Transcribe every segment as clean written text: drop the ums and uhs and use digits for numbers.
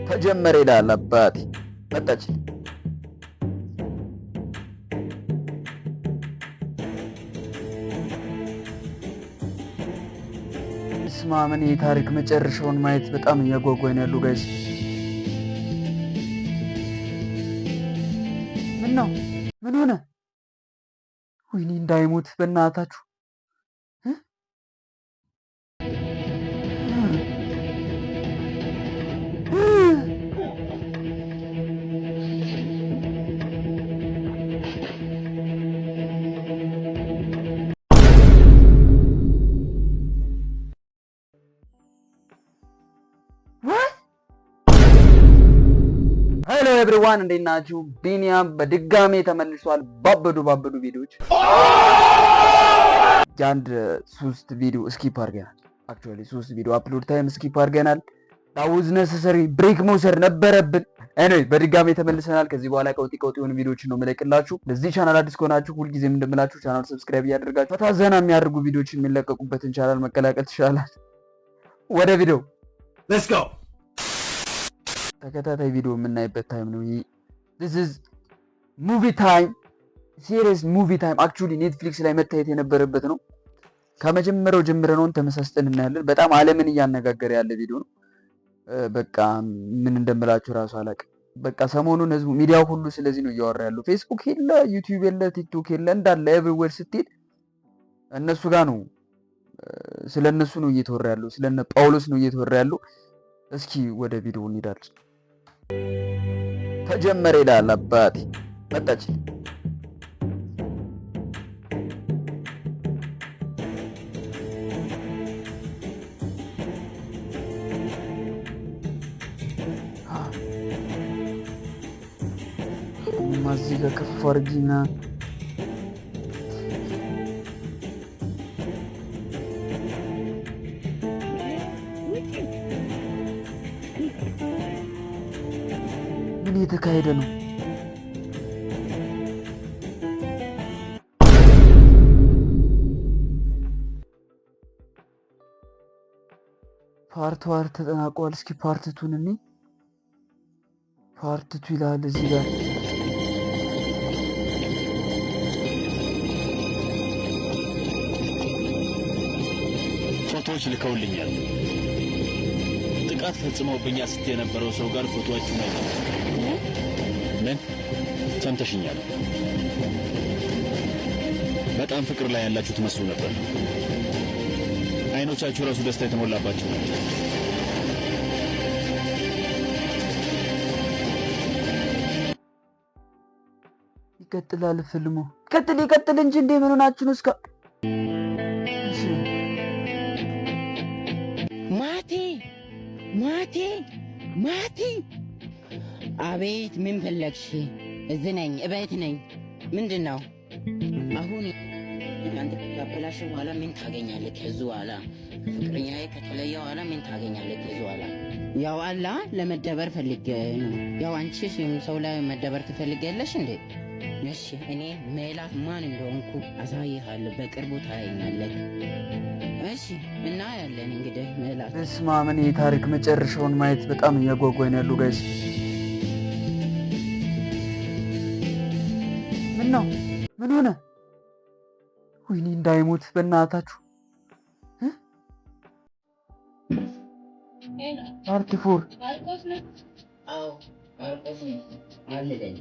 ተጀመረ ይላል አባቴ መጣች። ስማ ምን የታሪክ መጨረሻውን ማየት በጣም እያጓጓኝ ነው ያለው ጋይስ። ምን ነው ምን ሆነ? ወይኔ እንዳይሞት በእናታችሁ። ሄሎ ኤቭሪዋን እንዴት ናችሁ? ቢኒያም በድጋሜ ተመልሷል። ባበዱ ቪዲዮዎች አንድ 3 ቪዲዮ ስኪፕ አድርገናል። አክቹአሊ 3 ቪዲዮ አፕሎድ ታይም ስኪፕ አድርገናል። ዳውዝ ነሰሰሪ ብሬክ መውሰድ ነበረብን። ኤኒዌይ በድጋሜ ተመልሰናል። ከዚህ በኋላ ቀውጢ የሆኑ ቪዲዮዎችን ነው የምለቅላችሁ። ለዚህ ቻናል አዲስ ከሆናችሁ ሁልጊዜም እንደምላችሁ ቻናል ሰብስክራይብ እያደረጋችሁ ፈታ ዘና የሚያደርጉ ቪዲዮዎችን የሚለቀቁበትን ቻናል መቀላቀል ትችላላችሁ። ወደ ቪዲዮ ሌትስ ጎ። ተከታታይ ቪዲዮ የምናይበት ታይም ነው ይሄ። this is movie time, serious movie time. actually ኔትፍሊክስ ላይ መታየት የነበረበት ነው። ከመጀመሪያው ጀምረን ተመሳስተን እናያለን። በጣም ዓለምን እያነጋገረ ያለ ቪዲዮ ነው። በቃ ምን እንደምላችሁ ራሱ አላውቅም። በቃ ሰሞኑን ህዝቡ ሚዲያው ሁሉ ስለዚህ ነው እያወራ ያለው። ፌስቡክ የለ፣ ዩቲዩብ የለ፣ ቲክቶክ የለ፣ እንዳለ ኤቭሪዌር ስትሄድ እነሱ ጋር ነው ስለነሱ ነው እየተወራ ያለው። ስለነ ጳውሎስ ነው እየተወራ ያለው። እስኪ ወደ ቪዲዮ እንሄዳለን። ተጀመረ ይላል አባቴ መጣች። ማዚጋ ከፍ አድርጊና ምን እየተካሄደ ነው? ፓርት ዋር ተጠናቋል። እስኪ ፓርት ቱን እኔ ፓርት ቱ ይላል እዚህ ጋር። ፎቶዎች ልከውልኛል። ጥቃት ፈጽመውብኛ ስት የነበረው ሰው ጋር ፎቶዎቹን አይተናል። ምን ሰምተሽኛል? በጣም ፍቅር ላይ ያላችሁ ትመስሉ ነበር። አይኖቻችሁ ራሱ ደስታ የተሞላባችሁ ናቸው። ይቀጥላል ፊልሙ። ይቀጥል እንጂ እንዴ ምን ሆናችሁ ነው? እስከ ማቲ አቤት፣ ምን ፈለግሽ? እዚህ ነኝ፣ እቤት ነኝ። ምንድን ነው አሁን? አንተ ካበላሽ በኋላ ምን ታገኛለህ? ከዚህ በኋላ ፍቅረኛዬ ከተለየ በኋላ ምን ታገኛለህ? ከዚህ በኋላ ያው አላ ለመደበር ፈልጌ ነው። ያው አንቺ ሰው ላይ መደበር ትፈልጊያለሽ እንዴ? እሺ እኔ ሜላት ማን እንደሆንኩ አሳይሃለሁ። በቅርቡ ታያኛለህ። እሺ እና ያለን እንግዲህ ሜላት። እስማ ምን የታሪክ መጨረሻውን ማየት በጣም እያጓጓኝ ነው ያለው ጋይስ። ምን ነው ምን ሆነ? ወይኔ እንዳይሞት በእናታችሁ። ፓርት 4 አዎ ማርቆስ አለኝ።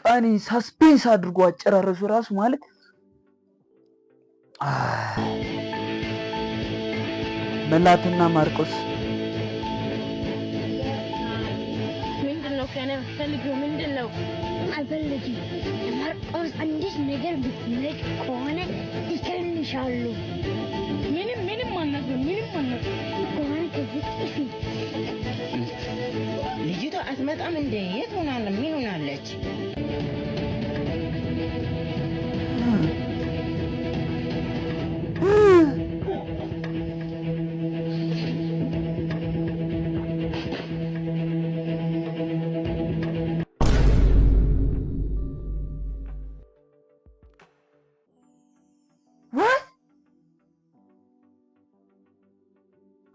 ቀኒ ሳስፔንስ አድርጎ አጨራረሱ ራሱ ማለት መላትና ማርቆስ ምንድነው? ከኔ ፈልጊው ምንድነው? አልፈልግም። ማርቆስ አንዲት ነገር ብትነቅ ከሆነ ይከንሻሉ። ምንም ማለት አትመጣም እንዴ? የት ሆናለ? ምን ሆናለች?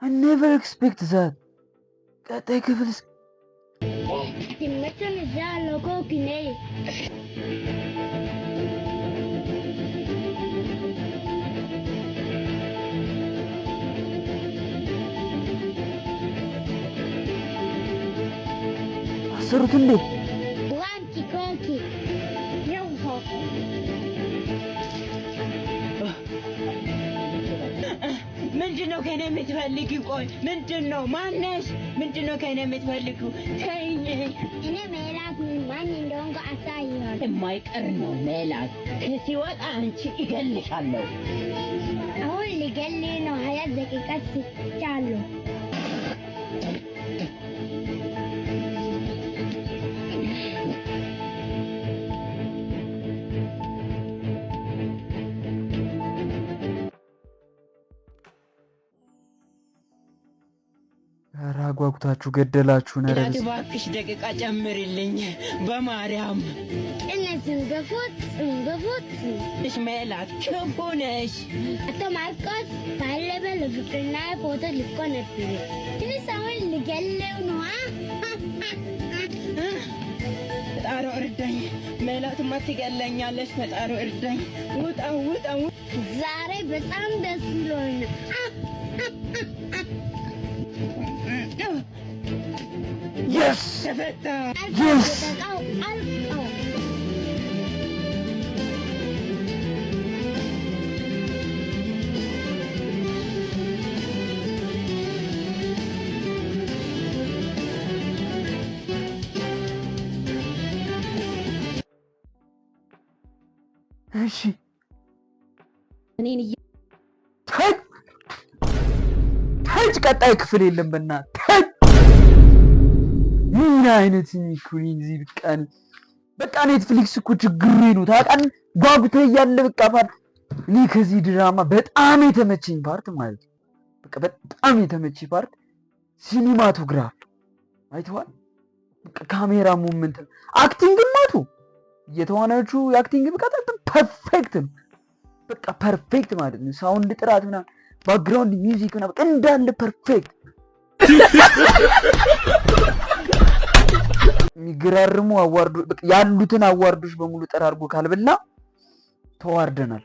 I never expect that. ቀጣይ ክፍል ይመቸን እዛ ሎጎ ኪኔ አሰሩት እንዴ? ዋንኪ ኮንኪ የውሆ ምንድነው ከኔ የምትፈልጊው? ቆይ ምንድነው? ማነሽ? ምንድነው ከኔ የምትፈልጊው? ተይኝ። እኔ ሜላት ማን እንደሆንኩ አሳይሃለሁ። የማይቀር ነው ሜላት። ሲወጣ አንቺ እገልሻለሁ። አሁን ሊገለኝ ነው። 20 ደቂቃ ስጫለሁ። አጓጉታችሁ ገደላችሁ። ሜላት እባክሽ ደቂቃ ጨምሪልኝ በማርያም። እነዚህን ገፉት እሽ ሜላት ክፉ ነሽ። አቶ ማርቆስ ባለበ ለፍቅርና ፎቶ ሊቆነጥል ትንሽ አሁን ሊገለው ነው። ፈጣሪ እርዳኝ። ሜላትማ ትገለኛለች። ፈጣሪ እርዳኝ። ውጣ ውጣ። ዛሬ በጣም ደስ ብሎኝ Yes! ተፈታ። Yes! እሺ እኔን ታጅ ቀጣይ ክፍል የለም። በእናትህ ምን አይነት ሚኩሪን እዚህ በቃ ኔትፍሊክስ እኮ ችግሩ ነው ታውቃለህ። ጓጉተህ እያለ በቃ እኔ ከዚህ ድራማ በጣም የተመቸኝ ፓርት ማለት ነው። በቃ በጣም የተመቸኝ ፓርት ሲኒማቶግራፍ አይተዋል። በቃ ካሜራ ሙቭመንት፣ አክቲንግ ማቱ የተዋናዮቹ የአክቲንግ ብቃት ፐርፌክት ነው። በቃ ፐርፌክት ማለት ነው። ሳውንድ ጥራት ምናምን፣ ባክግራውንድ ሚውዚክ ምናምን በቃ እንዳለ ፐርፌክት። የሚገራርሙ አዋርዶ ያሉትን አዋርዶች በሙሉ ጠራርጎ ካልበላ ተዋርደናል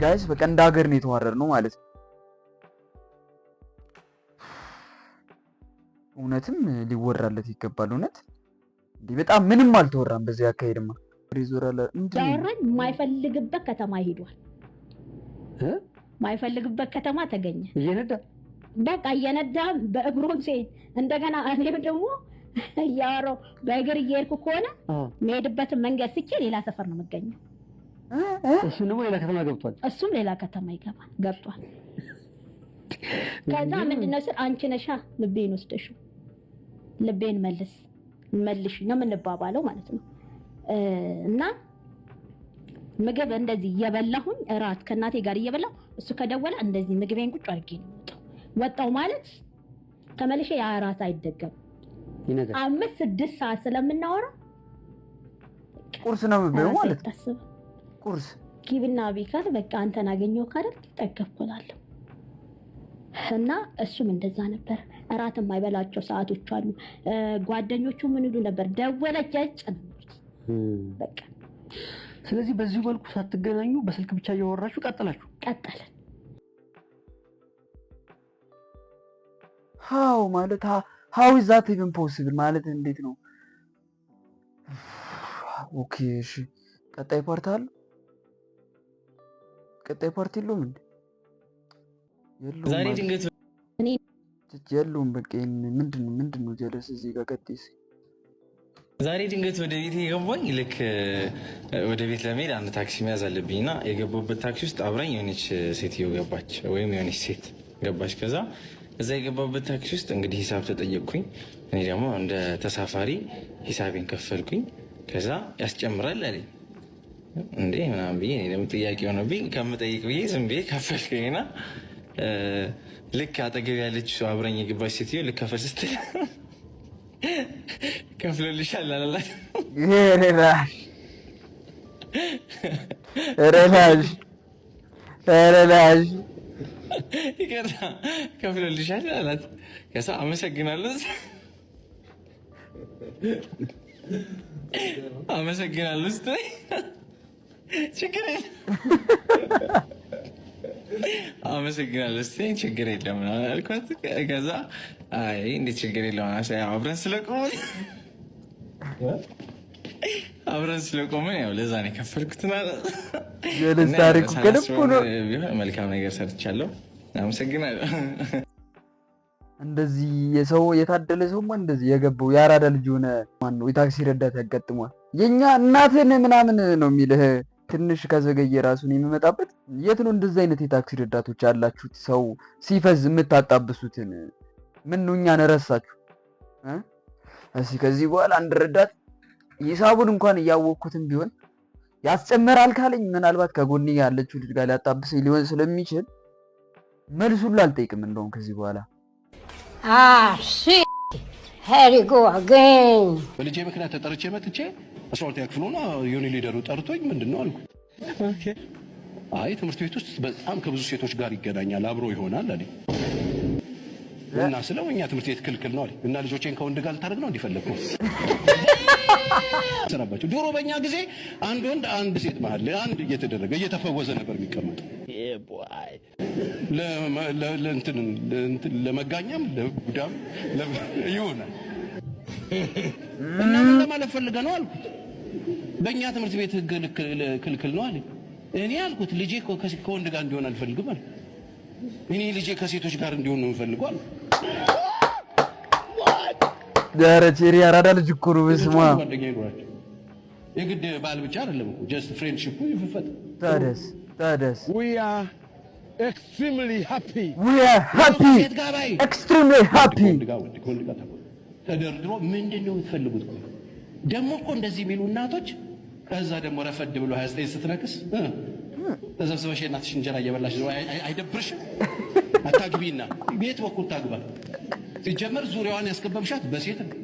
ጋይስ። በቃ እንደ ሀገር ነው የተዋረድ ነው ማለት ነው። እውነትም ሊወራለት ይገባል። እውነት እንዲህ በጣም ምንም አልተወራም በዚህ አካሄድማ። ሪዞራል ያወራኝ የማይፈልግበት ከተማ ሄዷል። የማይፈልግበት ከተማ ተገኘ። በቃ እየነዳ በእግሩም ሲሄድ እንደገና እኔም ደግሞ እያወራሁ በእግር እየሄድኩ ከሆነ የሚሄድበትን መንገድ ስቼ ሌላ ሰፈር ነው የምገኘው። እሱ ደግሞ ሌላ ከተማ ገብቷል። እሱም ሌላ ከተማ ገብቷል። ከዛ ምንድነው ስል አንቺ ነሻ ልቤን ወስደሽው ልቤን መልሽ ነው የምንባባለው ማለት ነው። እና ምግብ እንደዚህ እየበላሁኝ እራት ከእናቴ ጋር እየበላሁ እሱ ከደወለ እንደዚህ ምግቤን ቁጭ አድርጌ ነው ወጣው ማለት ተመልሼ ያ እራት አይደገም። 5-6 ሰዓት ስለምናወራ ቁርስ ነው የምበለው ማለት ነው። ቁርስ ኪብና ቢካል በቃ አንተን አገኘው ካደል ተከፈላለሁ። እና እሱም እንደዛ ነበር። እራት የማይበላቸው ሰዓቶች አሉ። ጓደኞቹ ምን ይሉ ነበር? ደወለች በቃ። ስለዚህ በዚህ መልኩ ሳትገናኙ በስልክ ብቻ እያወራችሁ ቀጠልን። how ማለት how is that even possible ማለት እንዴት ነው? ኦኬ እሺ፣ ቀጣይ ፓርት አለ። ቀጣይ ፓርት የለውም እንዴ? የለውም ዛሬ ድንገት የለውም። በቃ ምንድነው ጀለስ እዚህ ጋር ቀጥይስ። ዛሬ ድንገት ወደ ቤት የገባኝ ልክ ወደ ቤት ለመሄድ አንድ ታክሲ መያዝ አለብኝና የገባሁበት ታክሲ ውስጥ አብራኝ የሆነች ሴትዮ ገባች፣ ወይም የሆነች ሴት ገባች። ከዛ እዛ የገባበት ታክሲ ውስጥ እንግዲህ ሂሳብ ተጠየቅኩኝ። እኔ ደግሞ እንደ ተሳፋሪ ሂሳቤን ከፈልኩኝ። ከዛ ያስጨምራል አለኝ። እንዴ ምናምን ብዬ እኔ ደግሞ ጥያቄ ሆነብኝ። ከምጠይቅ ብዬ ዝም ብዬ ከፈልኩኝና ልክ አጠገብ ያለች አብረኝ የገባች ሴትዮ ልክ ከፈል ስትል ከፍሎልሻል አላላት። ረላሽ ይቅርታ ከፍሎልሻል አላት። ከዛ አመሰግናለሁ ስትለኝ ችግር የለም አመሰግናለሁ ስትለኝ ችግር የለም አልኳት። ከዛ አይ እንዴት ችግር የለም አብረን ስለቆመን ያው ለዛ ነው የከፈልኩት። መልካም ነገር ሰርቻለሁ። አመሰግናለሁ። እንደዚህ የሰው የታደለ ሰውማ እንደዚህ የገባው የአራዳ ልጅ ሆነ ማን ነው የታክሲ ረዳት ያጋጥሟል። የኛ እናትን ምናምን ነው የሚልህ ትንሽ ከዘገየ ራሱን የሚመጣበት። የት ነው እንደዚህ አይነት የታክሲ ረዳቶች ያላችሁት? ሰው ሲፈዝ የምታጣብሱትን ምን ነው እኛን ረሳችሁ? እስኪ ከዚህ በኋላ አንድ ረዳት ሂሳቡን እንኳን እያወቅኩትም ቢሆን ያስጨምራል ካለኝ ምናልባት ከጎኔ ያለችው ልጅ ጋር ሊያጣብሰኝ ሊሆን ስለሚችል መልሱን አልጠይቅም። እንደውም ከዚህ በኋላ በልጄ ምክንያት ተጠርቼ መጥቼ 12ኛ ክፍል ሆና የሆነ ሊደሩ ጠርቶኝ ምንድን ነው አልኩ። አይ ትምህርት ቤት ውስጥ በጣም ከብዙ ሴቶች ጋር ይገናኛል አብሮ ይሆናል አለኝ። እና ስለው እኛ ትምህርት ቤት ክልክል ነው አለኝ። እና ልጆቼን ከወንድ ጋር ልታደርግ ነው እንዲፈለግ ነው ሰራባቸው። ድሮ በእኛ ጊዜ አንድ ወንድ አንድ ሴት መሀል አንድ እየተደረገ እየተፈወዘ ነበር የሚቀመጥ ለመጋኛም ለጉዳም ይሆናል። እና ምን ለማለት ፈልገህ ነው አልኩት። በእኛ ትምህርት ቤት ህግ ክልክል ነው አለኝ። እኔ አልኩት ልጄ ከወንድ ጋር እንዲሆን አልፈልግም አለ። እኔ ልጄ ከሴቶች ጋር እንዲሆን ነው የምፈልገው አለ። ዳረቼሪ አራዳ ልጅ እኮ ነው። በስማ የግድ ባል ብቻ አይደለም እኮ ጀስት ፍሬንድሺፑ ይፈጠር። ታደስ we are extremely happy ተደርድሮ ምንድነው የምትፈልጉት? ደግሞ እኮ እንደዚህ የሚሉ እናቶች ከዛ ደግሞ ረፈድ ብሎ 29 ስትነክስ ተሰብስበሽ እናትሽ እንጀራ እየበላሽ ነው። አይደብርሽም? አታግቢና ቤት በኩል ታግባ። ሲጀመር ዙሪያዋን ያስከበብሻት በሴት ነው።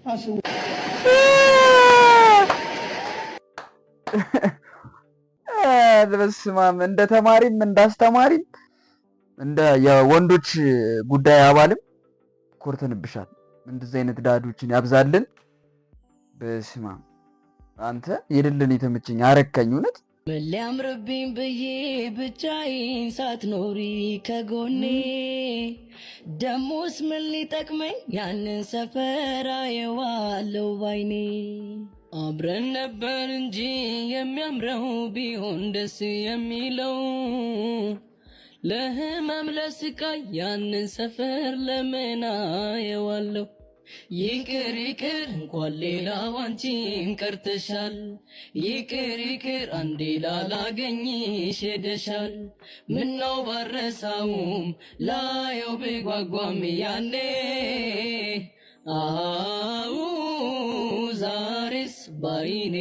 አስቡ። በስማም እንደ ተማሪም እንዳስተማሪም እንደ የወንዶች ጉዳይ አባልም ኮርተንብሻል። እንደዚህ አይነት ዳዶችን ያብዛልን። በስማም አንተ የሌለን የተመቸኝ አረካኝ እውነት ሊያምርብኝ ብዬ ብቻዬን ሳትኖሪ ከጎኔ ደሞስ ምን ሊጠቅመኝ ያንን ሰፈራ የዋለው ባይኔ አብረን ነበር እንጂ የሚያምረው ቢሆን ደስ የሚለው ለህመም ለስቃይ ያንን ሰፈር ለምን አየዋለሁ። ይቅር ይቅር እንኳን ሌላው አንቺም ቀርተሻል። ይቅር ይቅር አንዴ ላላገኝሽ ሄደሻል። ምነው ባረሳውም ላየው ብጓጓም ያኔ አው ዛሬስ ባይኔ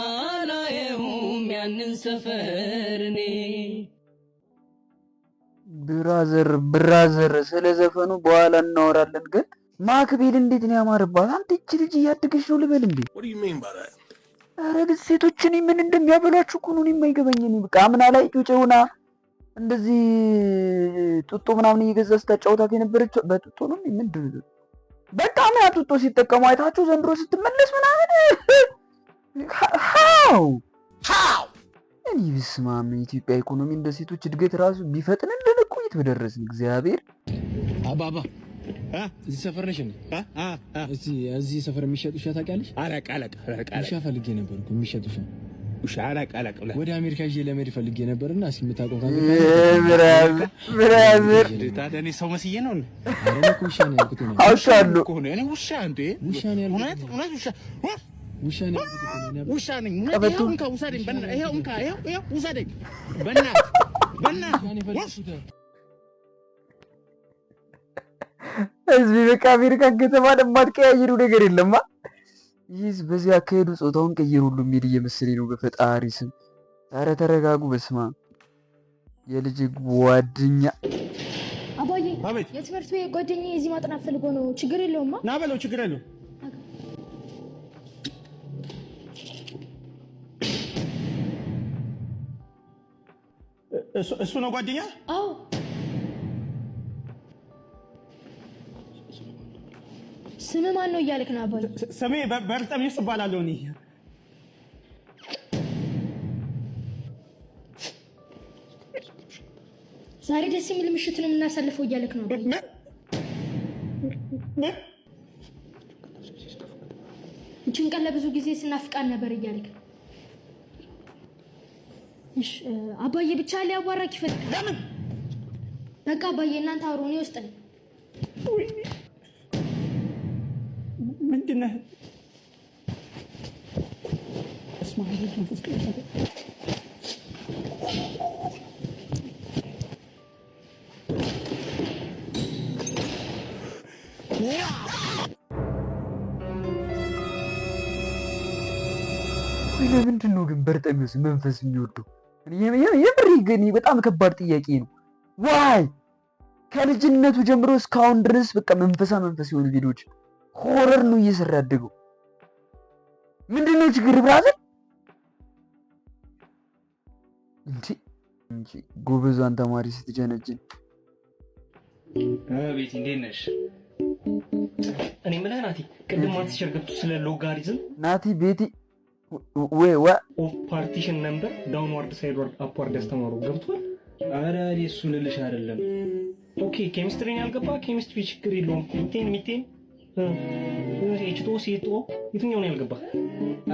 አላየውም ያንን ሰፈር እኔ። ብራዘር ስለ ዘፈኑ በኋላ እናወራለን። ግን ማክቤል እንዴት ነው ያማርባት! አንተ እቺ ልጅ እያደገች ነው ልበል እንዴ? ኧረ ግን ሴቶችን ምን እንደሚያበሏችሁ እኮ ነው የማይገባኝ። በቃ አምና ላይ ጩጬውና እንደዚህ ጡጦ ምናምን እየገዛ ስታጫውታት የነበረችው በጡጦ ነው ምንድን ነው? በቃ ምን ጡጦ ሲጠቀሙ አይታችሁ ዘንድሮ ስትመለስ ምናምን ሃው እኔ ብስማም የኢትዮጵያ ኢኮኖሚ እንደ ሴቶች እድገት ራሱ ቢፈጥን እንደነቆይት በደረስን። እግዚአብሔር አባባ እዚህ ሰፈር ነሽ እንዴ? እዚህ ሰፈር የሚሸጥ ውሻ ታውቂያለሽ? አላቅ ውሻ ፈልጌ ነበር እኮ የሚሸጥ ውሻ አላቅ ወደ አሜሪካ ይዤ ለመሄድ ፈልጌ ነበርና እስኪ የምታውቀው ብራዘር ታዲያ እኔ ሰው መስዬ ነው እንዴ? አረ እኮ ውሻ ነው ያልኩት ነው። አውሻለሁ እኮ ነው እኔ ውሻ እንዴ? ውሻ ነው ያልኩት። እውነት ውሻ ነው ያልኩት። ውሻ ነኝ። ይሄው እንካ ውሰደኝ። ይሄው ውሰደኝ። በእናትህ እዚህ በቃ አሜሪካ ከተማ የማትቀያየሩ ነገር የለማ። ይህ በዚህ አካሄዱ ጾታውን ቀይር ሁሉ የሚል እየመሰለኝ ነው። በፈጣሪ ስም ኧረ ተረጋጉ። በስማ የልጅ ጓደኛ አባዬ የትምህርት ቤት ጓደኛዬ እዚህ ማጥናት ፈልጎ ነው። ችግር የለውማ። ና በለው፣ ችግር የለውም። እሱ ነው ጓደኛ? አዎ። ስም ማን ነው እያልክ ነው አባዬ? ስሜ በርጠሚስ እባላለሁ እኔ። ዛሬ ደስ የሚል ምሽት ነው የምናሳልፈው እያልክ ነው አባዬ? እችን ቀን ለብዙ ጊዜ ስናፍቃን ነበር እያልክ ነው። እሺ አባዬ ብቻ ሊያዋራክ ይፈልጋል። ለምን? በቃ አባዬ እናንተ አውሩ፣ እኔ ውስጥ ነኝ። ምንድን ነህ? ለምንድን ነው ግን በርጠሚዎስ መንፈስ የሚወደው? የምር ግን በጣም ከባድ ጥያቄ ነው። ዋይ ከልጅነቱ ጀምሮ እስካሁን ድረስ በቃ መንፈስ የሆኑ ቪዲዮዎች ሆረር ነው እየሰራ ያደገው። ምንድን ነው ችግር ብራዘር? እንጂ ጎበዟን ተማሪ ስትጀነጅን። ቤቲ እንዴት ነሽ? እኔ የምልህ ናቲ፣ ቅድም ማትስቸር ገብቶ ስለ ሎጋሪዝም ናቲ ቤቲ ኦፍ ፓርቲሽን ነምበር ዳውንዋርድ ሳይድዋርድ አፕዋርድ ያስተማሩ ገብቷል። ኧረ እኔ እሱ ልልሽ አይደለም። ኦኬ ኬሚስትሪን ያልገባ ኬሚስትሪ ችግር የለውም። ሚቴን ኤችቶ ሴቶ የትኛውን ያልገባ?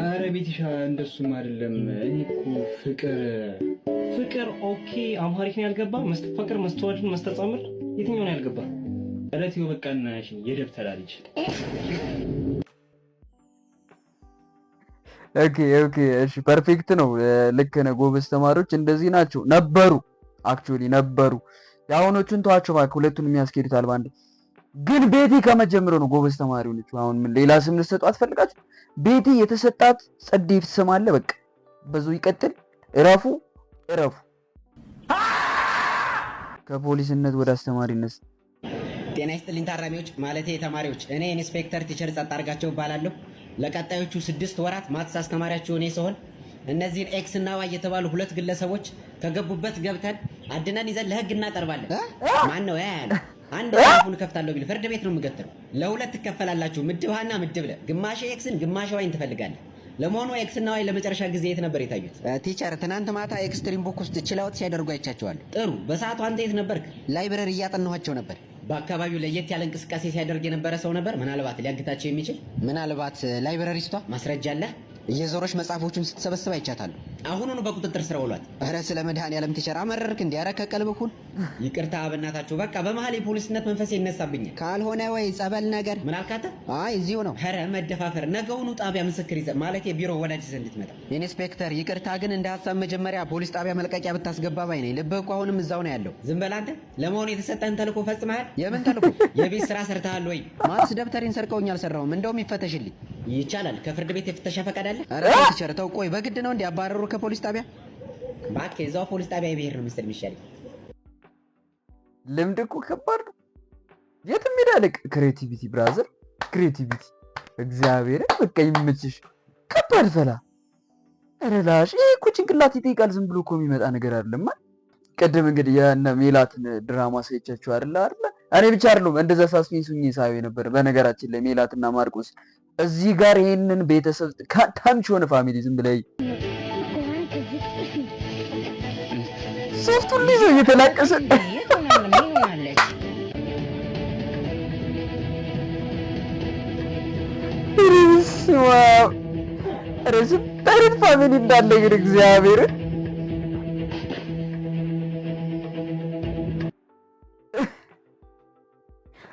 ኧረ ቤቲሻ እንደሱም አይደለም። እኔ እኮ ፍቅር ኦኬ አምሃሪክን ያልገባ መስተፋቅር መስተዋድን መስተጻምር የትኛውን ያልገባ? እረትዮ በቃ እናሽ የደብተራ ልጅ። ኦኬ እሺ ፐርፌክት ነው። ልክ ነህ። ጎበዝ ተማሪዎች እንደዚህ ናቸው ነበሩ። አክቹሊ ነበሩ። የአሁኖቹን ተዋቸው እባክህ፣ ሁለቱን የሚያስኬዱታል ባንድ። ግን ቤቲ ከመጀመሩ ነው ጎበዝ ተማሪ ሆነች። አሁን ምን ሌላ ስም ልትሰጡ አትፈልጋችሁ? ቤቲ የተሰጣት ጸዴት ስም አለ። በቃ ብዙ ይቀጥል። እረፉ። ከፖሊስነት ወደ አስተማሪነት። ጤና ይስጥልኝ ታራሚዎች፣ ማለቴ ተማሪዎች። እኔ ኢንስፔክተር ቲቸር ጸጥ አድርጋቸው እባላለሁ። ለቀጣዮቹ 6 ወራት ማትስ አስተማሪያችሁ እኔ ስሆን እነዚህን ኤክስ እና ዋይ የተባሉ ሁለት ግለሰቦች ከገቡበት ገብተን አድነን ይዘን ለህግ እናቀርባለን። ማን ነው ያለ? አንድ ሰፉን ከፍታለሁ ቢል ፍርድ ቤት ነው የምገትረው። ለሁለት ትከፈላላችሁ፣ ምድብ ሀና ምድብ ለ። ግማሽ ኤክስን ግማሽ ዋይን ትፈልጋለህ። ለመሆኑ ኤክስ እና ዋይ ለመጨረሻ ጊዜ የት ነበር የታዩት? ቲቸር ትናንት ማታ ኤክስትሪም ቡክ ውስጥ ችላውት ሲያደርጉ አይቻቸዋለሁ። ጥሩ። በሰዓቱ አንተ የት ነበርክ? ላይብረሪ እያጠናኋቸው ነበር። በአካባቢው ለየት ያለ እንቅስቃሴ ሲያደርግ የነበረ ሰው ነበር? ምናልባት ሊያግታቸው የሚችል? ምናልባት ላይብረሪስቷ ማስረጃ አለ? እየዞረች መጽሐፎቹን ስትሰበስብ አይቻታለሁ። አሁኑኑ በቁጥጥር ስር ውሏት። ኧረ ስለ መድኃኔዓለም ቲቸር አመረርክ እንዲ። ኧረ ከቀልብኩን። ይቅርታ በእናታችሁ፣ በቃ በመሀል የፖሊስነት መንፈስ ይነሳብኛል። ካልሆነ ወይ ጸበል ነገር። ምን አልካተ? አይ እዚሁ ነው። ኧረ መደፋፈር። ነገውኑ ጣቢያ ምስክር ይዘህ ማለት የቢሮ ወላጅ ዘንድ ትመጣ። ኢንስፔክተር ይቅርታ፣ ግን እንደ ሀሳብ መጀመሪያ ፖሊስ ጣቢያ መልቀቂያ ብታስገባ ባይ ነኝ። ልብህ እኮ አሁንም እዛው ነው ያለው። ዝም በል አንተ። ለመሆኑ የተሰጠህን ተልእኮ ፈጽመሃል? የምን ተልእኮ? የቤት ስራ ሰርተሃል ወይ? ማትስ ደብተሬን ሰርቀውኝ አልሰራሁም። እንደውም ይፈተሽልኝ። ይቻላል። ከፍርድ ቤት የፍተሻ ፈቃድ አለ? ኧረ ቲቸር ተው። ቆይ በግድ ነው እንዲያባረሩ ከፖሊስ ጣቢያ? እባክህ እዛው ፖሊስ ጣቢያ ብሄር ነው መሰል የሚሻለኝ። ልምድ እኮ ከባድ ነው። የትም ሄዳለህ። ክሬቲቪቲ ብራዘር፣ ክሬቲቪቲ። እግዚአብሔርን በቃ ይመችሽ። ከባድ ፈላ። ኧረ ላሽ። ይሄ እኮ ጭንቅላት ይጠይቃል። ዝም ብሎ እኮ የሚመጣ ነገር አይደለም። ቅድም እንግዲህ የእነ ሜላትን ድራማ ሳይቻችሁ አይደለ? እኔ ብቻ አይደለም እንደዛ ሳስፔንስ ሁኜ ሳየው ነበር። በነገራችን ላይ ሜላትና ማርቆስ እዚህ ጋር ይሄንን ቤተሰብ ታምች ሆነ ፋሚሊ ዝም ብለህ ሶፍቱን ይዞ እየተላቀሰ ረስም ፋሚሊ እንዳለ ግን እግዚአብሔር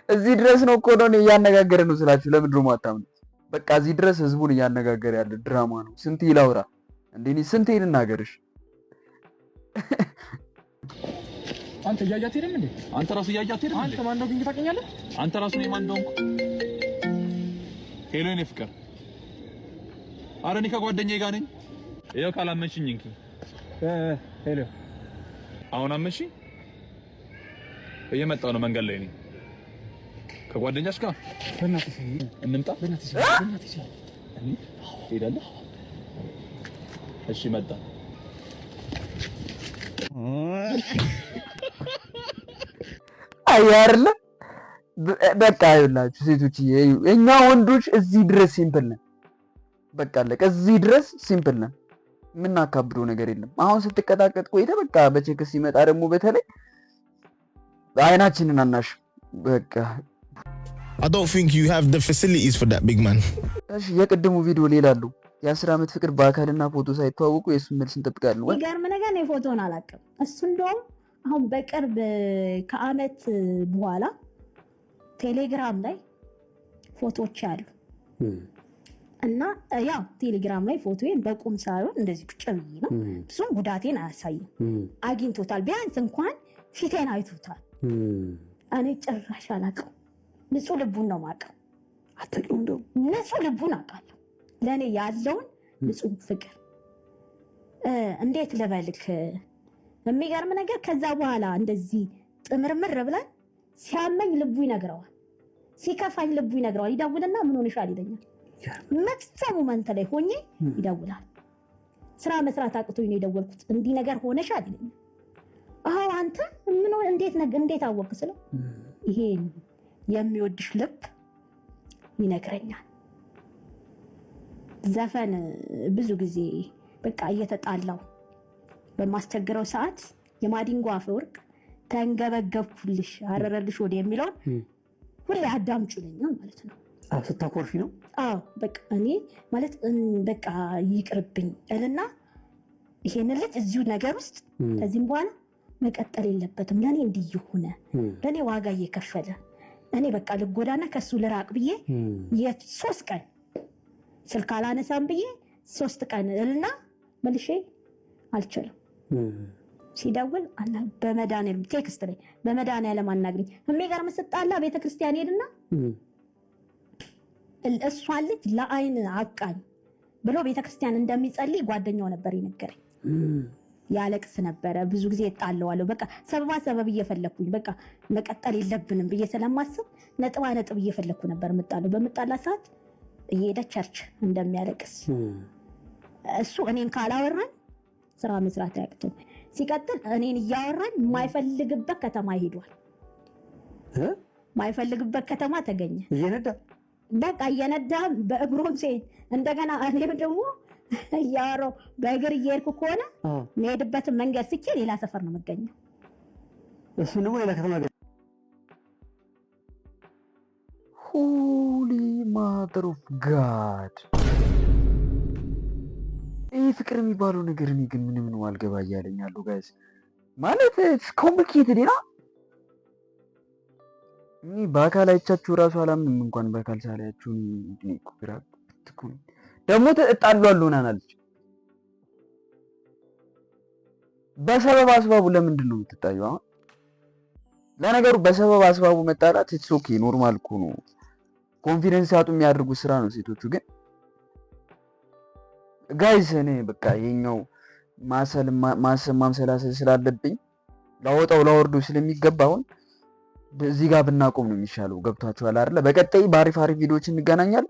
እዚህ ድረስ ነው እኮ ነው እያነጋገረ ነው ስላችሁ። ለምንድን ነው የማታምኑት? በቃ እዚህ ድረስ ህዝቡን እያነጋገረ ያለ ድራማ ነው። ስንት ይላውራ እንዴ? ስንት ይልናገርሽ? አንተ እያያት ሄደም እንዴ? አንተ ራሱ እያያት ሄደም እንዴ? አንተ ማን ነው ግን ታውቀኛለህ? አንተ ራሱ ነው ማን እንደሆንኩ? ሄሎ የኔ ፍቅር፣ ኧረ እኔ ከጓደኛዬ ጋር ነኝ። ይኸው ካላመንሽኝ እንኪ። ሄሎ አሁን አመንሽኝ? እየመጣሁ ነው፣ መንገድ ላይ ነኝ ከጓደኛሽ ጋር። በእናትህ እንምጣ። በእናትህ ሄዳለህ? እሺ መጣ። አይያርለ በቃ ይኸውላችሁ ሴቶችዬ፣ እኛ ወንዶች እዚህ ድረስ ሲምፕል ነን። በቃ አለቀ። እዚህ ድረስ ሲምፕል ነን። የምናካብደው ነገር የለም። አሁን ስትቀጣቀጥ ቆይተህ በቃ በቼክ ሲመጣ ደግሞ በተለይ አይናችንን አናሽ በቃ I don't think you have the facilities for that, big man. እሺ የቅድሙ ቪዲዮ ሌላ አለው። የ10 ዓመት ፍቅር በአካልና ፎቶ ሳይተዋወቁ የእሱን መልስ እንጠብቃለን። የሚገርም ነገር ነው። ፎቶን አላውቅም። እሱ እንደውም አሁን በቅርብ ከአመት በኋላ ቴሌግራም ላይ ፎቶዎች አሉ እና ያው ቴሌግራም ላይ ፎቶዬን በቁም ሳይሆን እንደዚህ ቁጭ ብዬ ነው። ብዙም ጉዳቴን አያሳይም። አግኝቶታል። ቢያንስ እንኳን ፊቴን አይቶታል። እኔ ጭራሽ አላውቅም። ንጹህ ልቡን ነው የማውቀው። አታውቂውም? እንደውም ንጹህ ልቡን አውቃለሁ። ለእኔ ያለውን ንጹህ ፍቅር እንዴት ልበልክ? የሚገርም ነገር ከዛ በኋላ እንደዚህ ጥምርምር ብለን ሲያመኝ ልቡ ይነግረዋል፣ ሲከፋኝ ልቡ ይነግረዋል። ይደውልና ምን ሆነሻል ይለኛል። መጥፎ ሞመንት ላይ ሆኜ ይደውላል። ስራ መስራት አቅቶኝ ነው የደወልኩት፣ እንዲህ ነገር ሆነሻል ይለኛል። አዎ አንተ ምን እንዴት አወቅ ስለው ይሄ የሚወድሽ ልብ ይነግረኛል። ዘፈን ብዙ ጊዜ በቃ እየተጣላው በማስቸግረው ሰዓት የማዲንጎ አፈወርቅ ተንገበገብኩልሽ አረረልሽ ወደ የሚለውን ሁሌ አዳምጪ ይለኛል ማለት ነው። ስታኮርፊ ነው? አዎ በቃ እኔ ማለት በቃ ይቅርብኝ እልና ይሄን ልጅ እዚሁ ነገር ውስጥ ከዚህም በኋላ መቀጠል የለበትም። ለእኔ እንዲሆነ ለእኔ ዋጋ እየከፈለ እኔ በቃ ልጎዳና ከሱ ልራቅ ብዬ የ3 ቀን ስልክ አላነሳም ብዬ 3 ቀን እልና መልሼ አልችልም። ሲደውል በመድኃኒዓለም ቴክስት ላይ በመድኃኒዓለም አናግሪኝ። የሚገርም ስጣላ ቤተክርስቲያን ሄድና እሷን ልጅ ለአይን አብቃኝ ብሎ ቤተክርስቲያን እንደሚጸልይ ጓደኛው ነበር የነገረኝ። ያለቅስ ነበረ። ብዙ ጊዜ እጣለዋለሁ። በቃ ሰበብ እየፈለኩኝ በቃ መቀጠል የለብንም ብዬ ስለማስብ ነጥብ እየፈለኩ ነበር የምጣለው። በምጣላ ሰዓት እየሄደ ቸርች እንደሚያለቅስ እሱ እኔን ካላወራኝ ስራ መስራት አያቅተው። ሲቀጥል እኔን እያወራኝ የማይፈልግበት ከተማ ሄዷል። የማይፈልግበት ከተማ ተገኘ። በቃ እየነዳ በእግሩም ሴት እንደገና እኔም ደግሞ እያወራሁ በእግር እየሄድኩ ከሆነ የምሄድበትን መንገድ ስቼ ሌላ ሰፈር ነው የምገኘው። እሱ ደግሞ ሌላ ከተማ ሆሊ ማተር ኦፍ ጋድ። ይህ ፍቅር የሚባለው ነገር እኔ ግን ምንም አልገባ እያለኝ ያለው ጋይስ ማለት ኮምፕሊኬትድ ነው። እኔ በአካል አይቻችሁ እራሱ አላምንም። እንኳን በአካል ሳላያችሁ ደግሞ ተጣሉ አልሆናለች። በሰበብ አስባቡ ለምንድን ነው የምትጣዩ? አሁን ለነገሩ በሰበብ አስባቡ መጣላት ኢትስ ኦኬ ኖርማል እኮ ነው። ኮንፊደንስ ያጡ የሚያደርጉ ስራ ነው ሴቶቹ። ግን ጋይስ እኔ በቃ የኛው ማሰላሰል ስላለብኝ ላወርደው ስለሚገባ አሁን እዚህ ጋር ብናቆም ነው የሚሻለው። ገብቷችኋል አይደለ? በቀጣይ በአሪፍ ቪዲዮዎች እንገናኛለን።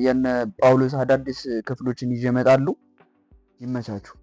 የነ ጳውሎስ አዳዲስ ክፍሎችን ይዤ እመጣለሁ። ይመቻችሁ።